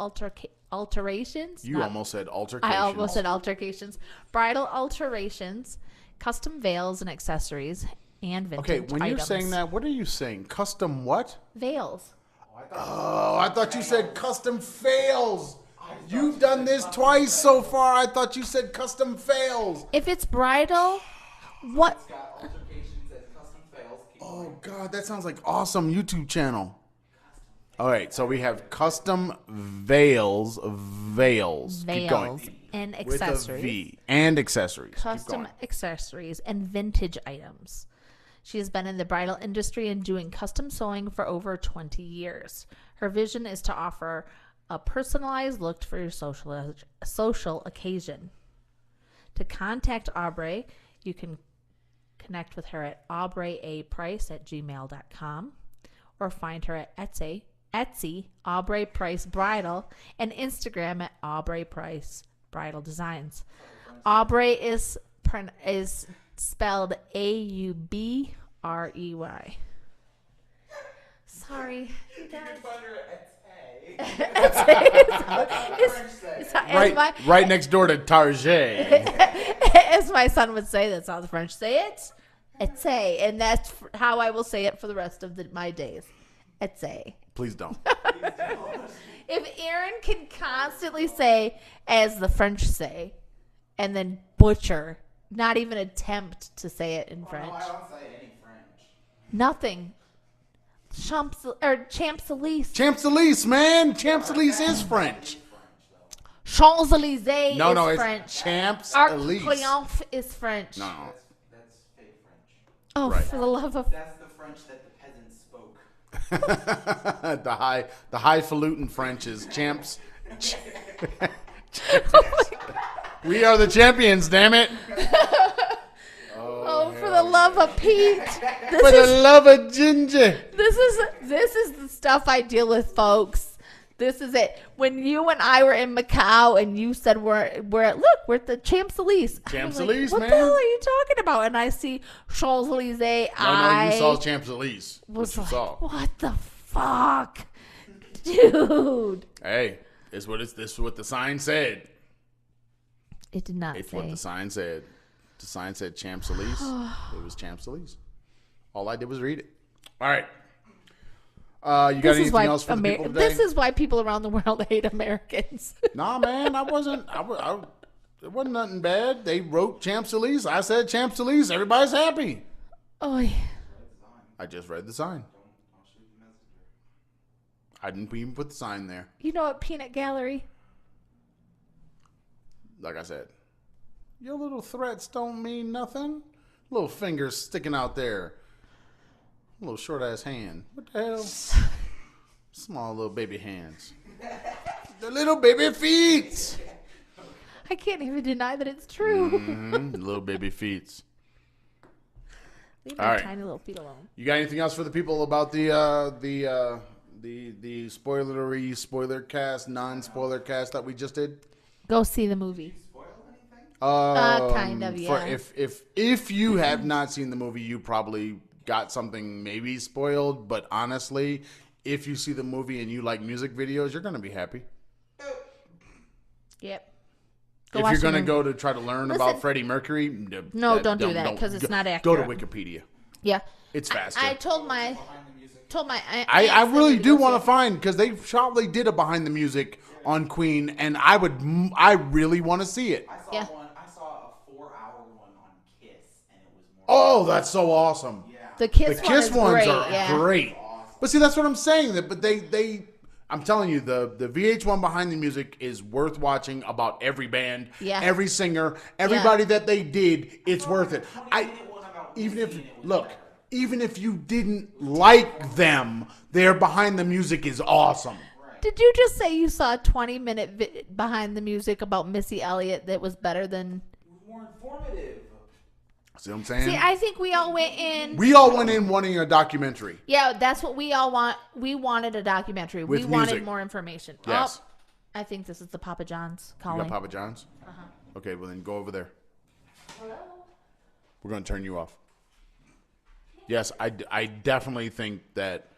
alterations. You almost said altercations. I almost said altercations. Bridal alterations, custom veils and accessories, and vintage Okay, when you're items. saying that, what are you saying? Custom what? Veils. Oh, I thought you said custom fails. You've done this twice so far. I thought you said custom fails. If it's bridal, what? It's got altercations and custom fails. Keep Oh going. God, that sounds like awesome YouTube channel. All right, so we have custom veils. Keep Veils going. and With a accessories. V and accessories. Keep Custom going. accessories and vintage items. She has been in the bridal industry and doing custom sewing for over 20 years. Her vision is to offer a personalized look for your social occasion. To contact Aubrey, you can connect with her at aubryaprice@gmail.com or find her at Etsy Aubrey Price Bridal, and Instagram at Aubrey Price Bridal Designs. Aubrey is spelled Aubrey. Sorry. You can find her at Right next door to Target. As my son would say, that's how the French say it. Etsy, and that's how I will say it for the rest of my days. Etsy. Please don't. If Aaron can constantly say, as the French say, and then butcher, not even attempt to say it in French. No, I don't say any French. Nothing. Champs-Élysées. Champs-Élysées, man. Champs-Élysées is French. Champs-Élysées No, is it's French. Arc Champs-Élysées. Triomphe is French. No. That's fake French. Oh, Right. for the love of... That's the French that the peasants spoke. the highfalutin French is champs. We are the champions, damn it. Oh, for the love of Pete. For the love of ginger. This is the stuff I deal with, folks. This is it. When you and I were in Macau and you said we're at the Champs-Élysées. I was like, Champs-Élysées, what man. the hell are you talking about? And I see Champs-Élysées. No, you saw Champs-Élysées. Was What you like, saw. what the fuck, dude? Hey, this is what the sign said. It did not It's say. what the sign said. The sign said Champs-Élysées. It was Champs-Élysées. All I did was read it. All right. You got anything else for the people today? This is why people around the world hate Americans. Nah, man, I wasn't. It wasn't nothing bad. They wrote Champs-Élysées. I said Champs-Élysées. Everybody's happy. Oh, yeah. I just read the sign. Don't shoot the messenger. I didn't even put the sign there. You know what, Peanut Gallery? Like I said, your little threats don't mean nothing. Little fingers sticking out there. Little short ass hand. What the hell? Small little baby hands. The little baby feet. I can't even deny that it's true. Little baby feet. Leave All my right. tiny little feet alone. You got anything else for the people about the the spoiler cast, non-spoiler cast that we just did? Go see the movie. Spoil anything? Kind of, yeah. If you have not seen the movie, you probably got something maybe spoiled. But honestly, if you see the movie and you like music videos, you're gonna be happy. Yep. If you're gonna go to try to learn about Freddie Mercury, no, don't do that because it's not accurate. Go to Wikipedia. Yeah, it's faster. I told my. I really do want to find, because they probably did a behind the music on Queen, and I really want to see it. I saw a 4-hour one on Kiss, and it was more. Oh, that's so awesome. Yeah. The Kiss ones great, are great. Awesome. But see, that's what I'm saying. But they I'm telling you, the VH1 behind the music is worth watching about every band, every singer, everybody that they did. It's worth it. Even if you didn't like them, their behind the music is awesome. Did you just say you saw a 20-minute behind the music about Missy Elliott that was better than? It was more informative. See what I'm saying? See, I think we all went in. We all went in wanting a documentary. Yeah, that's what we all want. We wanted a documentary. With we wanted music. more information. Yes. Oh, I think this is the Papa John's You calling. got Papa John's? Uh-huh. Okay, well then go over there. Hello? We're going to turn you off. Yes, I definitely think that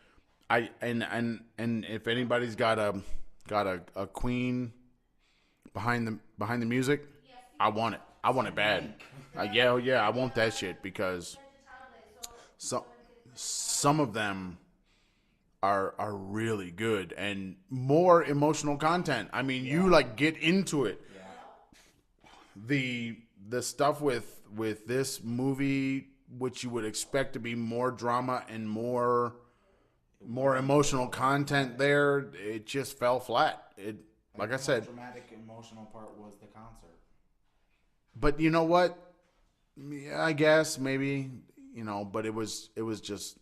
and if anybody's got a Queen behind the music, I want it. I want it bad. I want that shit, because some of them are really good and more emotional content. I mean, you like get into it. The stuff with this movie, which you would expect to be more drama and more emotional content, there, it just fell flat. Like I said, the most dramatic, emotional part was the concert. But you know what? Yeah, I guess maybe, but it was just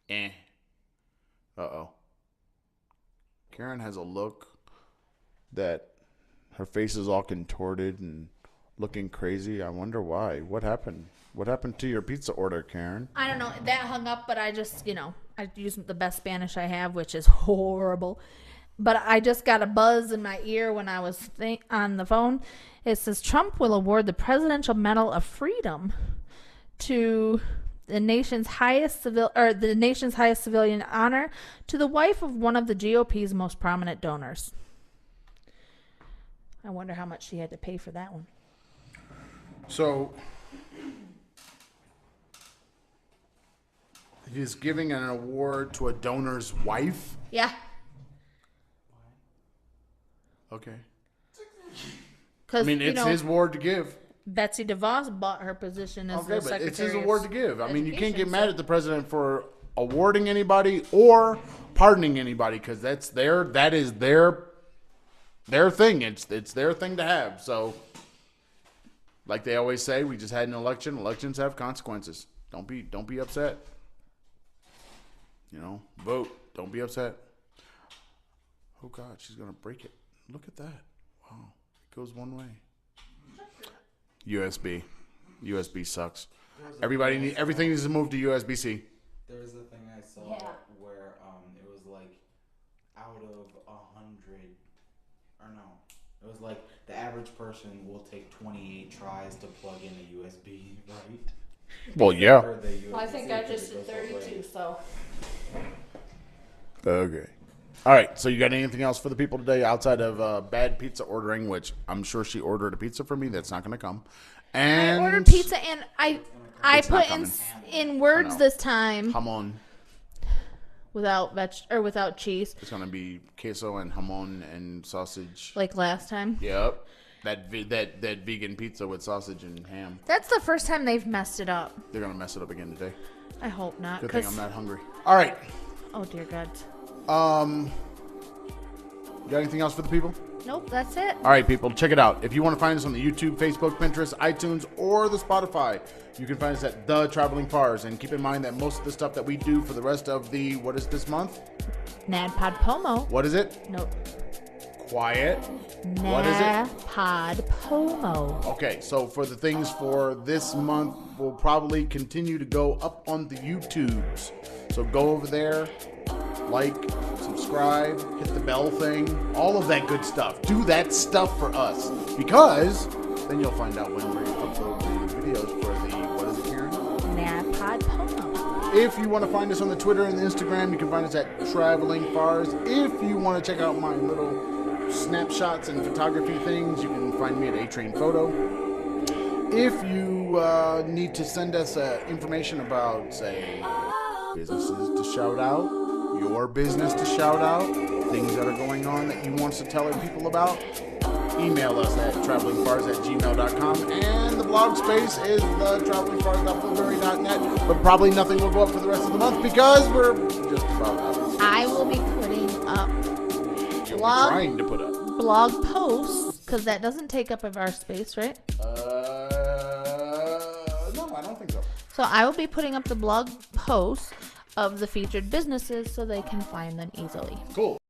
Uh-oh. Karen has a look that her face is all contorted and looking crazy. I wonder why. What happened? What happened to your pizza order, Karen? I don't know. That hung up, but I just, I use the best Spanish I have, which is horrible. But I just got a buzz in my ear when I was on the phone. It says Trump will award the Presidential Medal of Freedom to the nation's highest civilian honor to the wife of one of the GOP's most prominent donors. I wonder how much she had to pay for that one. So he's giving an award to a donor's wife? Yeah. Okay. 'Cause, I mean, it's his award to give. Betsy DeVos bought her position as the Secretary. It's his award to give. I mean, you can't get Education, mad at the president for awarding anybody or pardoning anybody, because that is their thing. It's their thing to have. So, like they always say, we just had an election. Elections have consequences. Don't be upset. Vote. Don't be upset. Oh God, she's gonna break it. Look at that. Wow, it goes one way. USB sucks. Everything needs to move to USB-C. There was a thing I saw where it was like out of 100, or no, it was like the average person will take 28 tries to plug in a USB, right? Well, yeah. Well, I think I just did 32, so. Okay. All right, so you got anything else for the people today outside of bad pizza ordering, which I'm sure she ordered a pizza for me that's not going to come. And I ordered pizza, and I put in words this time jamon without cheese. It's going to be queso and jamon and sausage. Like last time. Yep. That vegan pizza with sausage and ham. That's the first time they've messed it up. They're going to mess it up again today. I hope not. Good thing I'm not hungry. All right. Oh, dear God. You got anything else for the people? Nope, that's it. All right, people, check it out. If you want to find us on the YouTube, Facebook, Pinterest, iTunes, or the Spotify, you can find us at The Traveling Pars. And keep in mind that most of the stuff that we do for the rest of the, what is this month? NaPodPoMo. What is it? Nope. Quiet. What is it? NaPodPoMo. Okay, so for the things for this month, we'll probably continue to go up on the YouTubes. So go over there, like, subscribe, hit the bell thing, all of that good stuff. Do that stuff for us, because then you'll find out when we upload the videos for the, what is it, Karen? NaPodPoMo. If you want to find us on the Twitter and the Instagram, you can find us at Traveling Fars. If you want to check out my little snapshots and photography things, you can find me at A-Train Photo. If you need to send us information about, say, businesses to shout out, your business to shout out, things that are going on that you want us to tell other people about, email us at travelingfars@gmail.com, and the blog space is the travelingfars.blueberry.net, but probably nothing will go up for the rest of the month because we're just about out of space. I will be putting up You'll be trying to put up blog posts, because that doesn't take up of our space, right? No, I don't think so. So I will be putting up the blog posts of the featured businesses so they can find them easily. Cool.